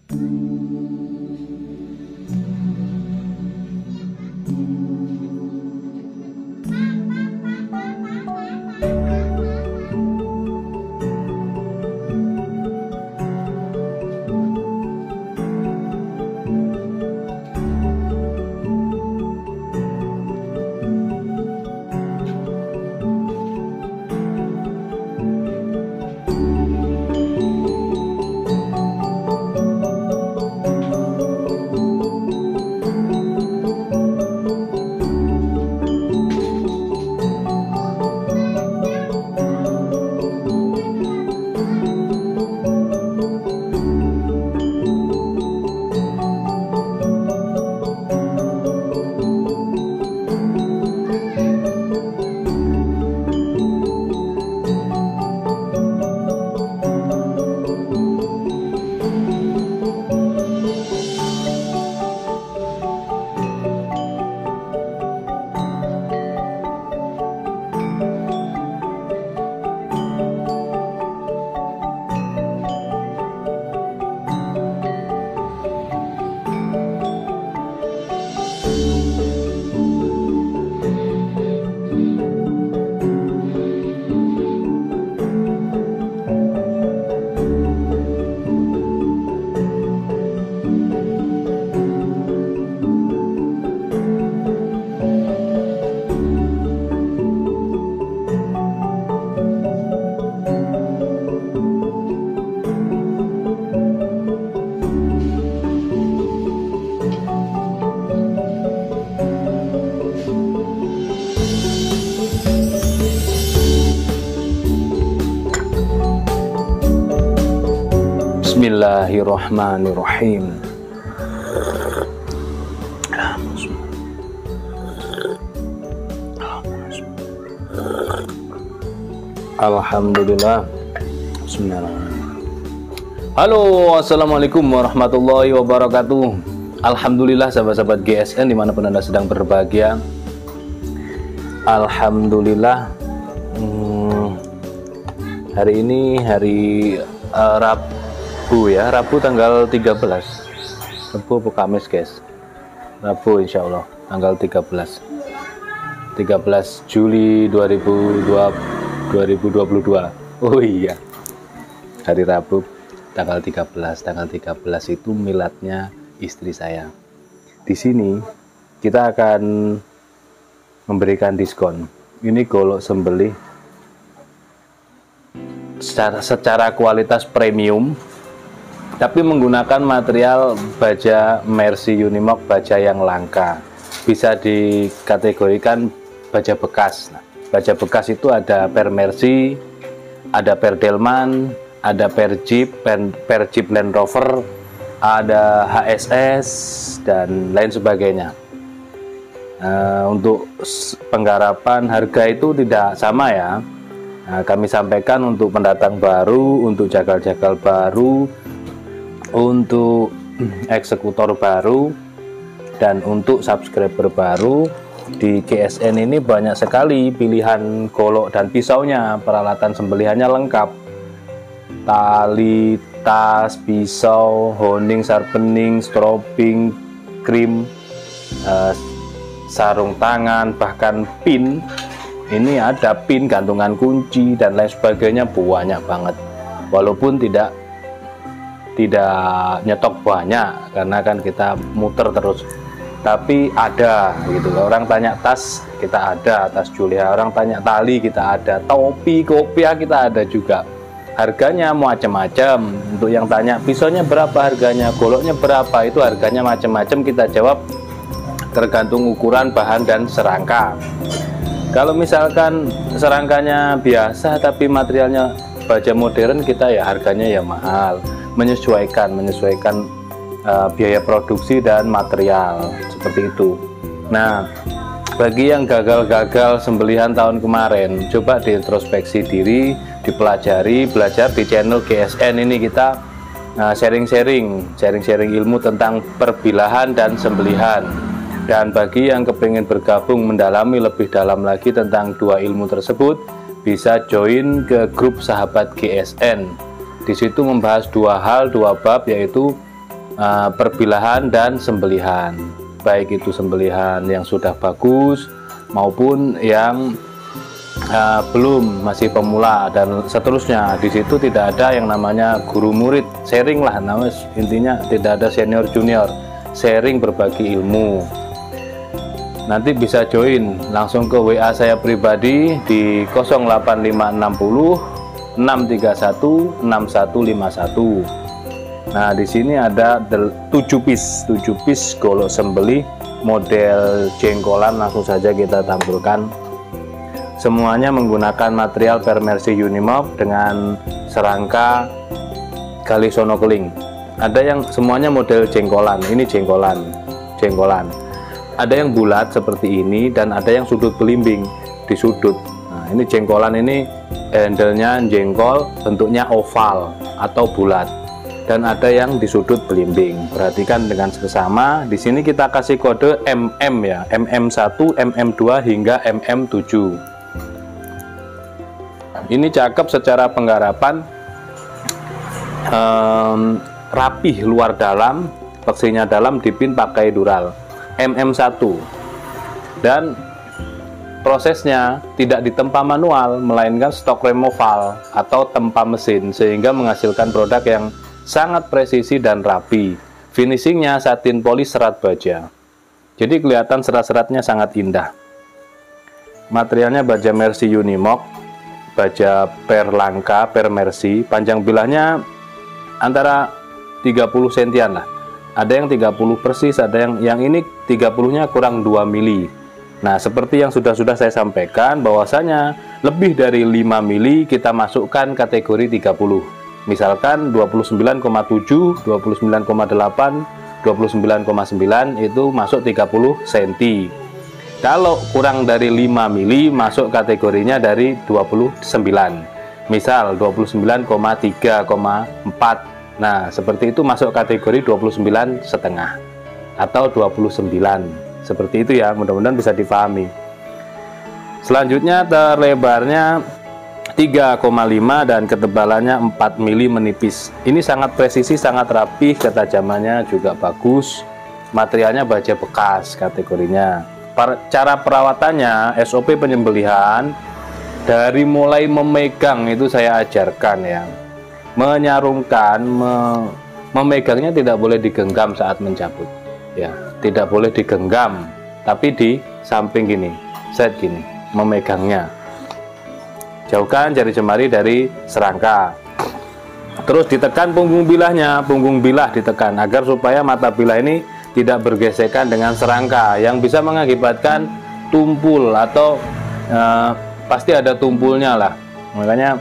Bismillahirrahmanirrahim. Alhamdulillah. Bismillahirrahmanirrahim. Halo, assalamualaikum warahmatullahi wabarakatuh. Alhamdulillah sahabat-sahabat GSN dimanapun Anda sedang berbahagia. Alhamdulillah. Hari ini hari Rabu ya, Rabu tanggal 13. Rabu atau Kamis guys? Rabu insya Allah tanggal 13 Juli 2022. Oh iya, hari Rabu tanggal 13 itu miladnya istri saya. Di sini kita akan memberikan diskon. Ini golok sembelih secara kualitas premium, tapi menggunakan material baja Mercy Unimog, baja yang langka, bisa dikategorikan baja bekas. Nah, baja bekas itu ada per Mercy, ada per Delman, ada per Jeep Land Rover, ada HSS dan lain sebagainya. Untuk penggarapan harga itu tidak sama ya. Nah, kami sampaikan untuk pendatang baru, untuk jagal-jagal baru, untuk eksekutor baru, dan untuk subscriber baru. Di GSN ini banyak sekali pilihan golok dan pisaunya. Peralatan sembelihannya lengkap: tali, tas, pisau, honing, sharpening, strobing, krim, sarung tangan, bahkan pin. Ini ada pin, gantungan kunci dan lain sebagainya, banyak banget. Walaupun tidak nyetok banyak karena kan kita muter terus, tapi ada gitu loh. Orang tanya tas, kita ada tas Julia. Orang tanya tali, kita ada. Topi, kopiah, kita ada juga. Harganya macam-macam. Untuk yang tanya pisaunya berapa harganya, goloknya berapa, itu harganya macam-macam. Kita jawab tergantung ukuran, bahan, dan serangka. Kalau misalkan serangkanya biasa tapi materialnya baja modern, kita ya harganya ya mahal, menyesuaikan biaya produksi dan material, seperti itu. Nah, bagi yang gagal sembelihan tahun kemarin, coba diintrospeksi diri, dipelajari, belajar di channel GSN ini. Kita sharing-sharing ilmu tentang perbilahan dan sembelihan. Dan bagi yang kepingin bergabung mendalami lebih dalam lagi tentang dua ilmu tersebut, bisa join ke grup sahabat GSN. Di situ membahas dua hal, dua bab, yaitu perbilahan dan sembelihan, baik itu sembelihan yang sudah bagus maupun yang belum, masih pemula dan seterusnya. Di situ tidak ada yang namanya guru murid, sharing lah namanya, intinya tidak ada senior junior, sharing berbagi ilmu. Nanti bisa join langsung ke WA saya pribadi di 08560 631 6151. Nah, di sini ada 7 piece golok sembelih model jengkolan, langsung saja kita tampilkan. Semuanya menggunakan material Permersi Unimog dengan serangka gali sonokeling. Ada yang semuanya model jengkolan, ini jengkolan. Ada yang bulat seperti ini dan ada yang sudut belimbing di sudut. Nah, ini jengkolan, ini handle-nya jengkol, bentuknya oval atau bulat. Dan ada yang di sudut belimbing. Perhatikan dengan seksama. Di sini kita kasih kode MM ya, MM1, MM2 hingga MM7. Ini cakep secara penggarapan, rapih luar dalam, peksinya dalam, dipin pakai dural MM1, dan prosesnya tidak ditempa manual melainkan stok removal atau tempa mesin, sehingga menghasilkan produk yang sangat presisi dan rapi. Finishingnya satin polis serat baja, jadi kelihatan serat-seratnya sangat indah. Materialnya baja Mercy Unimog, baja per langka, per Mercy. Panjang bilahnya antara 30 sentian lah. Ada yang 30 persis, ada yang ini 30-nya kurang 2 mili. Nah, seperti yang sudah saya sampaikan, bahwasanya lebih dari 5 mili kita masukkan kategori 30. Misalkan 29,7, 29,8, 29,9 itu masuk 30 cm. Kalau kurang dari 5 mili masuk kategorinya dari 29. Misal 29,3,4. Nah, seperti itu masuk kategori 29,5 atau 29. Seperti itu ya, mudah-mudahan bisa difahami. Selanjutnya terlebarnya 3,5 dan ketebalannya 4 mili menipis. Ini sangat presisi, sangat rapih, ketajamannya juga bagus. Materialnya baja bekas kategorinya. Cara perawatannya, SOP penyembelihan, dari mulai memegang itu saya ajarkan ya. Menyarungkan, memegangnya tidak boleh digenggam saat mencabut. Ya, tidak boleh digenggam, tapi di samping gini, set gini, memegangnya. Jauhkan jari jemari dari serangka. Terus ditekan punggung bilahnya, punggung bilah ditekan agar supaya mata bilah ini tidak bergesekan dengan serangka yang bisa mengakibatkan tumpul atau pasti ada tumpulnya lah. Makanya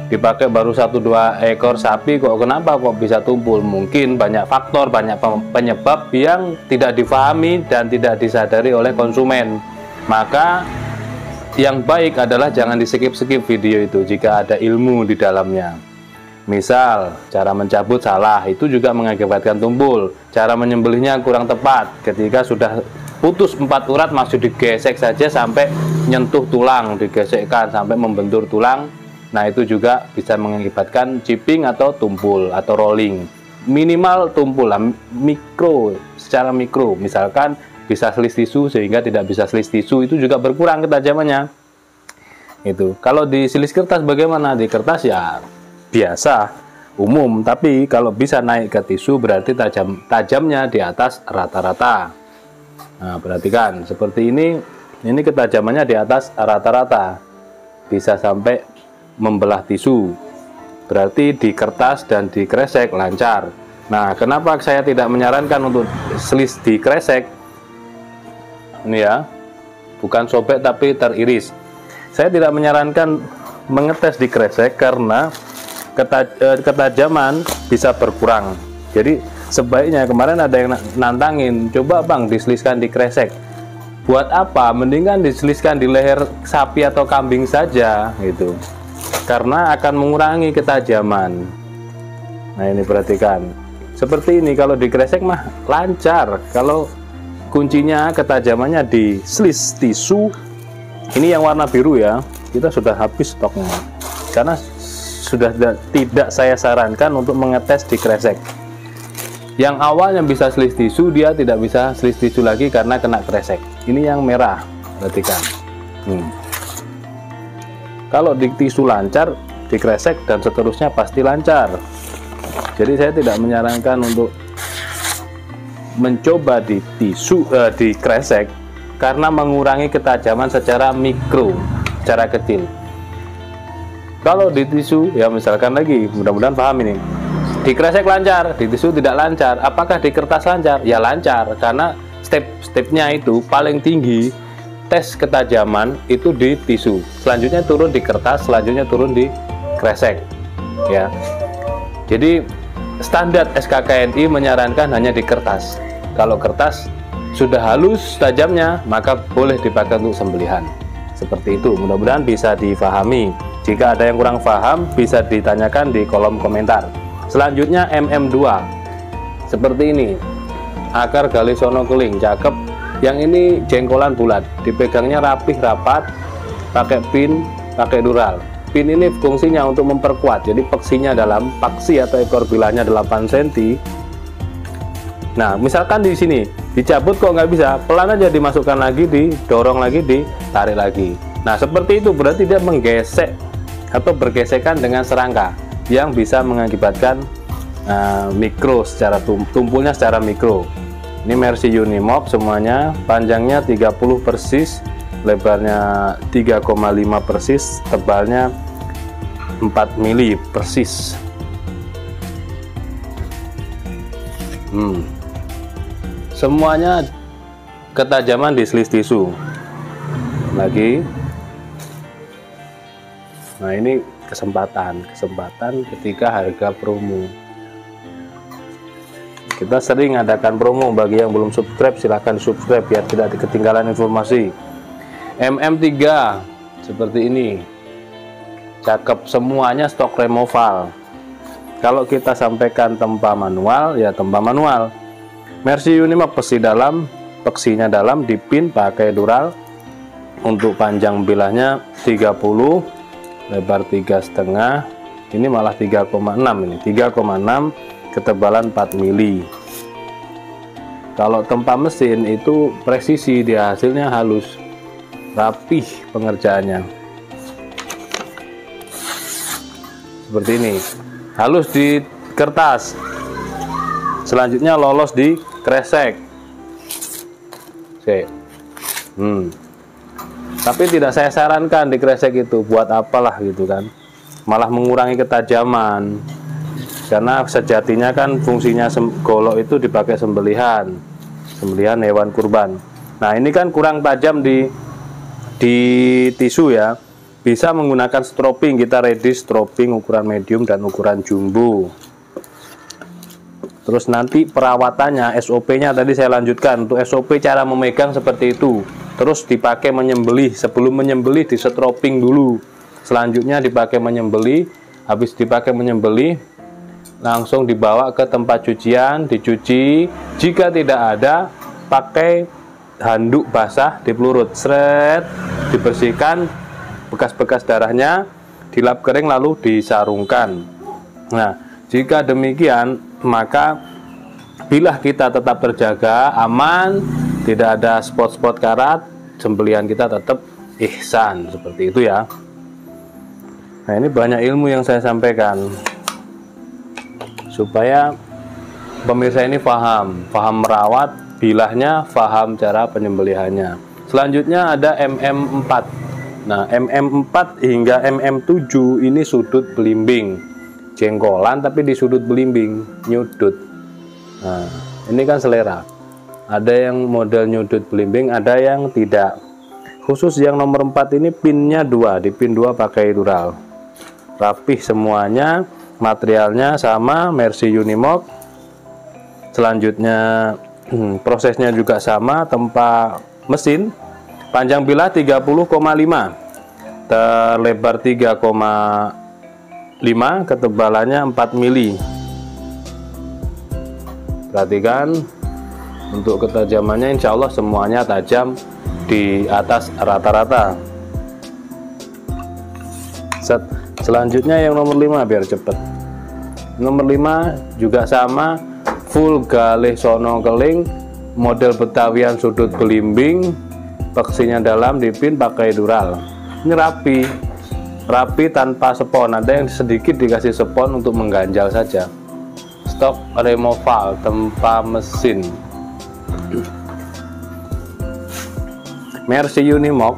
dipakai baru 1-2 ekor sapi kok kenapa kok bisa tumpul? Mungkin banyak faktor, banyak penyebab yang tidak difahami dan tidak disadari oleh konsumen. Maka yang baik adalah jangan di-skip video itu jika ada ilmu di dalamnya. Misal, cara mencabut salah, itu juga mengakibatkan tumpul. Cara menyembelihnya kurang tepat. Ketika sudah putus 4 urat, masih digesek saja sampai nyentuh tulang, digesekkan sampai membentur tulang. Nah, itu juga bisa mengakibatkan chipping atau tumpul atau rolling. Minimal tumpul lah, secara mikro. Misalkan bisa selis tisu sehingga tidak bisa selis tisu, itu juga berkurang ketajamannya. Itu. Kalau di silis kertas bagaimana? Di kertas ya biasa umum, tapi kalau bisa naik ke tisu berarti tajamnya di atas rata-rata. Nah, perhatikan seperti ini ketajamannya di atas rata-rata, bisa sampai membelah tisu. Berarti di kertas dan di kresek lancar. Nah, kenapa saya tidak menyarankan untuk selis di kresek? Ini ya, bukan sobek tapi teriris. Saya tidak menyarankan mengetes di kresek karena ketajaman bisa berkurang. Jadi sebaiknya, kemarin ada yang nantangin, coba bang diseliskan di kresek. Buat apa? Mendingan diseliskan di leher sapi atau kambing saja gitu, karena akan mengurangi ketajaman. Nah, ini perhatikan seperti ini. Kalau di kresek mah lancar. Kalau kuncinya ketajamannya di selis tisu. Ini yang warna biru ya, kita sudah habis stoknya karena sudah tidak saya sarankan untuk mengetes di kresek. Yang awalnya bisa slis tisu, dia tidak bisa slis tisu lagi karena kena kresek. Ini yang merah, perhatikan. Kalau di tisu lancar, di kresek dan seterusnya pasti lancar. Jadi saya tidak menyarankan untuk mencoba di tisu, di kresek, karena mengurangi ketajaman secara mikro, secara kecil. Kalau di tisu, ya misalkan lagi, mudah-mudahan paham ini. Di kresek lancar, di tisu tidak lancar. Apakah di kertas lancar? Ya lancar, karena step-stepnya itu paling tinggi. Tes ketajaman itu di tisu, selanjutnya turun di kertas, selanjutnya turun di kresek, ya. Jadi standar SKKNI menyarankan hanya di kertas. Kalau kertas sudah halus tajamnya, maka boleh dipakai untuk sembelihan. Seperti itu, mudah-mudahan bisa difahami. Jika ada yang kurang paham, bisa ditanyakan di kolom komentar. Selanjutnya MM2, seperti ini, akar Gallisono keling, cakep. Yang ini jengkolan bulat, dipegangnya rapih rapat, pakai pin, pakai dural. Pin ini fungsinya untuk memperkuat, jadi peksinya dalam, paksi atau ekor bilahnya 8 cm. Nah, misalkan di sini dicabut kok nggak bisa, pelan aja dimasukkan lagi, didorong lagi, ditarik lagi. Nah, seperti itu berarti dia menggesek atau bergesekan dengan serangka yang bisa mengakibatkan mikro secara tumpulnya secara mikro. Ini Mercy Unimog semuanya, panjangnya 30 persis, lebarnya 3,5 persis, tebalnya 4 mili persis. Semuanya ketajaman di slis tisu. Lagi. Nah, ini kesempatan ketika harga promo. Kita sering adakan promo, bagi yang belum subscribe silahkan subscribe biar tidak ketinggalan informasi. MM3 seperti ini, cakep, semuanya stok removal. Kalau kita sampaikan tempa manual, ya tempa manual. Mercy Unimog pesi dalam, peksinya dalam, dipin pakai dural. Untuk panjang bilahnya 30, lebar 3,5, ini malah 3,6, ini 3,6, ketebalan 4 mili. Kalau tempa mesin itu presisi, dia hasilnya halus, rapih pengerjaannya. Seperti ini, halus di kertas, selanjutnya lolos di kresek. Oke. Tapi tidak saya sarankan di kresek itu, buat apalah gitu kan, malah mengurangi ketajaman. Karena sejatinya kan fungsinya golok itu dipakai sembelihan hewan kurban. Nah, ini kan kurang tajam di tisu ya. Bisa menggunakan stropping, kita ready stropping ukuran medium dan ukuran jumbo. Terus nanti perawatannya, SOP-nya tadi saya lanjutkan. Untuk SOP cara memegang seperti itu. Terus dipakai menyembelih, sebelum menyembelih di stropping dulu. Selanjutnya dipakai menyembelih, habis dipakai menyembelih langsung dibawa ke tempat cucian, dicuci. Jika tidak ada, pakai handuk basah dipelurut, seret, dibersihkan bekas-bekas darahnya, dilap kering lalu disarungkan. Nah, jika demikian, maka bilah kita tetap terjaga, aman, tidak ada spot-spot karat, sembelihan kita tetap ihsan, seperti itu ya. Nah, ini banyak ilmu yang saya sampaikan supaya pemirsa ini paham merawat bilahnya, paham cara penyembelihannya. Selanjutnya ada MM4. Nah, MM4 hingga MM7 ini sudut belimbing, jengkolan tapi di sudut belimbing, nyudut. Nah, ini kan selera. Ada yang model nyudut belimbing, ada yang tidak. Khusus yang nomor 4 ini pinnya 2, di pin 2 pakai dural. Rapih semuanya. Materialnya sama, Mercy Unimog. Selanjutnya prosesnya juga sama, tempa mesin. Panjang bilah 30,5, terlebar 3,5, ketebalannya 4 mili. Perhatikan untuk ketajamannya, insya Allah semuanya tajam di atas rata-rata. Selanjutnya yang nomor 5 biar cepet. Nomor 5 juga sama, full galih sono keling, model Betawian sudut belimbing, peksinya dalam, dipin pakai dural. Ini rapi tanpa spon, ada yang sedikit dikasih spon untuk mengganjal saja. Stok removal tanpa mesin. Mercy Unimog,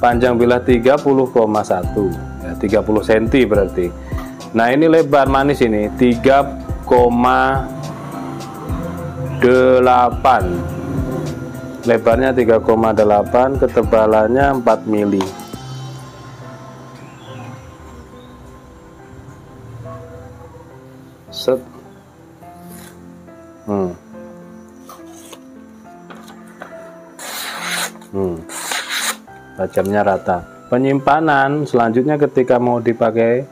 panjang bilah 30,1 ya, 30 cm berarti. Nah ini lebar manis ini 3,8, lebarnya 3,8, ketebalannya 4 mili. Set. Tajamnya rata. Penyimpanan selanjutnya ketika mau dipakai,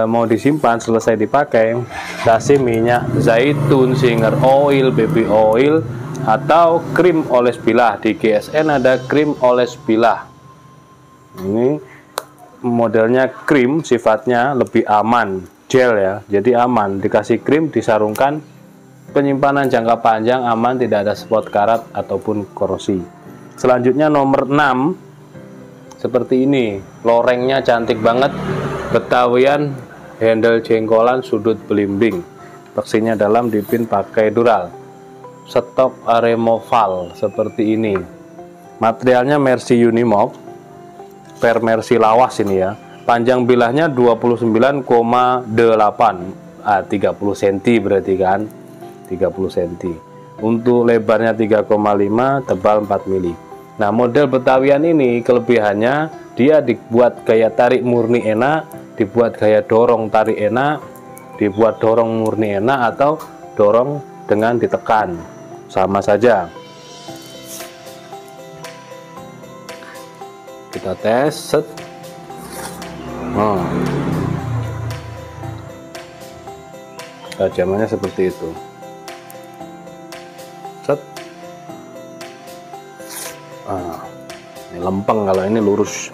mau disimpan selesai dipakai, kasih minyak zaitun, singer oil, baby oil, atau krim oles bilah. Di GSN ada krim oles bilah. Ini modelnya krim, sifatnya lebih aman, gel ya, jadi aman. Dikasih krim, disarungkan, penyimpanan jangka panjang, aman, tidak ada spot karat ataupun korosi. Selanjutnya nomor 6, seperti ini, lorengnya cantik banget, Betawian, handle jengkolan, sudut belimbing, peksinya dalam, dipin pakai dural. Stok removal seperti ini. Materialnya Mercy Unimog, per Mercy lawas ini ya. Panjang bilahnya 29,8, 30 cm berarti kan, 30 cm. Untuk lebarnya 3,5, tebal 4 mili. Nah model Betawian ini kelebihannya dia dibuat gaya tarik murni enak, dibuat gaya dorong tarik enak, dibuat dorong murni enak, atau dorong dengan ditekan, sama saja. Kita tes, set. Tajamannya seperti itu, set. Ini lempeng, kalau ini lurus.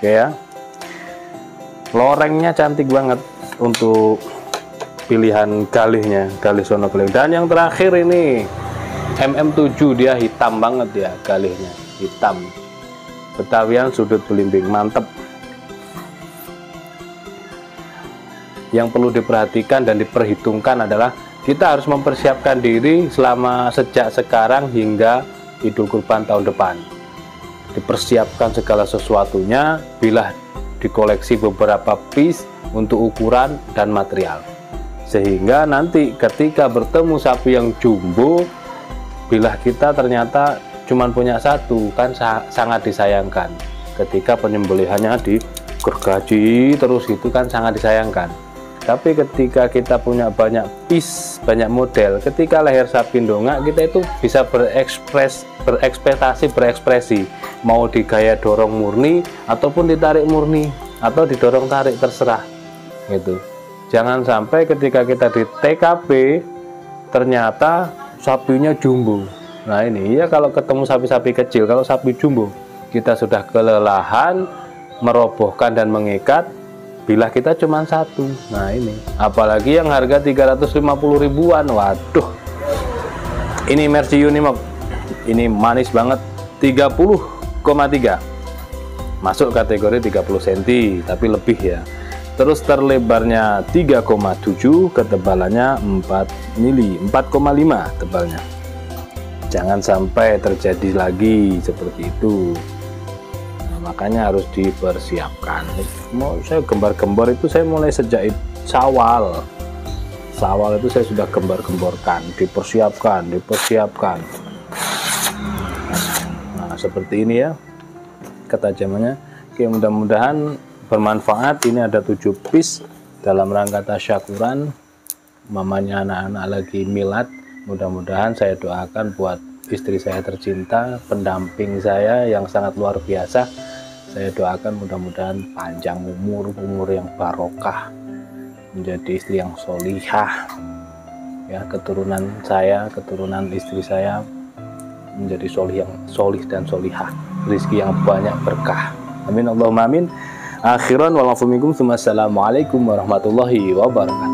Oke ya, lorengnya cantik banget untuk pilihan galihnya, galih sono keling. Dan yang terakhir ini MM7, dia hitam banget ya, galihnya hitam, Betawian sudut belimbing, mantep. Yang perlu diperhatikan dan diperhitungkan adalah kita harus mempersiapkan diri selama sejak sekarang hingga Idul Kurban tahun depan. Dipersiapkan segala sesuatunya, bilah dikoleksi beberapa piece untuk ukuran dan material, sehingga nanti ketika bertemu sapi yang jumbo, bilah kita ternyata cuma punya satu, kan sangat disayangkan. Ketika penyembelihannya digergaji terus, itu kan sangat disayangkan. Tapi ketika kita punya banyak piece, banyak model, ketika leher sapi dongak, kita itu bisa berekspresi, mau di gaya dorong murni ataupun ditarik murni atau didorong tarik, terserah gitu. Jangan sampai ketika kita di TKP ternyata sapinya jumbo. Nah ini ya, kalau ketemu sapi-sapi kecil, kalau sapi jumbo kita sudah kelelahan merobohkan dan mengikat, bilah kita cuma satu. Nah ini, apalagi yang harga 350 ribuan, waduh. Ini Mercy Unimog, ini manis banget, 30,3, masuk kategori 30 cm tapi lebih ya. Terus terlebarnya 3,7, ketebalannya 4 mili, 4,5 tebalnya. Jangan sampai terjadi lagi seperti itu. Makanya harus dipersiapkan. Mau saya gembar-gembor itu saya mulai sejak Syawal itu saya sudah gembar-gemborkan, dipersiapkan. Nah seperti ini ya ketajamannya. Oke, mudah-mudahan bermanfaat. Ini ada 7 piece dalam rangka tasyakuran, mamanya anak-anak lagi milad. Mudah-mudahan saya doakan buat istri saya tercinta, pendamping saya yang sangat luar biasa. Saya doakan mudah-mudahan panjang umur yang barokah, menjadi istri yang solihah ya, keturunan saya, keturunan istri saya menjadi solih dan solihah, rezeki yang banyak, berkah. Amin Allahumma amin. Akhiran walafu minkum, assalamualaikum warahmatullahi wabarakatuh.